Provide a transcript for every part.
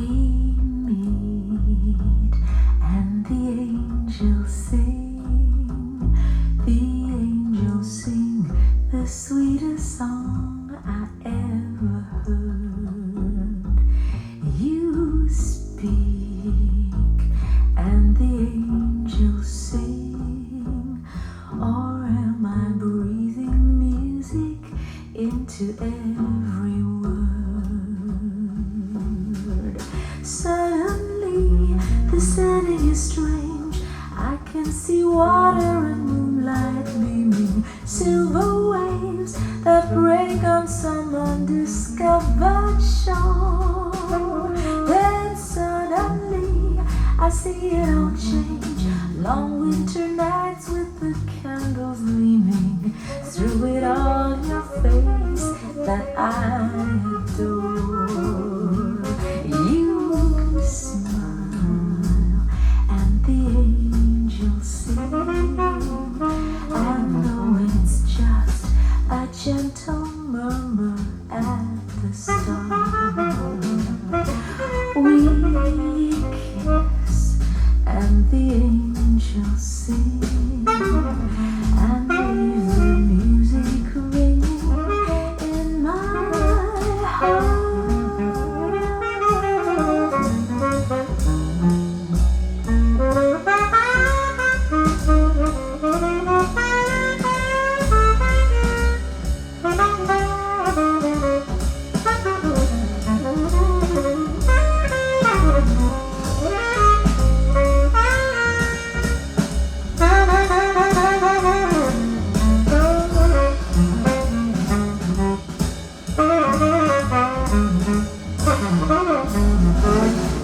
We meet and the angels sing. The angels sing the sweetest song I ever heard. You speak and the angels sing. Or am I breathing music into every word? Suddenly the setting is strange. I can see water and moonlight gleaming, silver waves that break on some undiscovered shore. Then suddenly I see it all change. Long winter nights with the candles gleaming, through it all your face that I adore. You smile and the angels sing, and though it's just a gentle murmur at the start, we kiss and the angels sing, and leave the music ringing in my heart.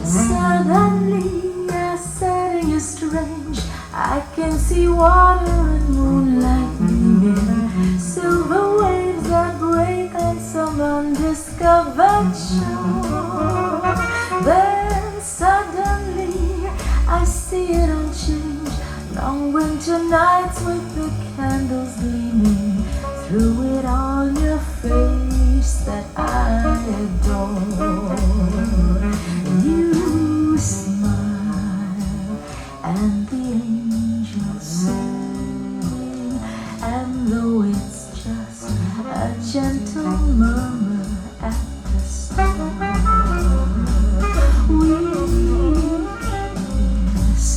Suddenly, a setting is strange. I can see water and moonlight gleaming, silver waves that break on some undiscovered shore. Then suddenly, I see it all change. Long winter nights with the candles gleaming, through it all your face that I adore. You smile and the angels sing, and though it's just a gentle murmur at the start, we kiss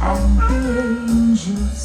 and the angels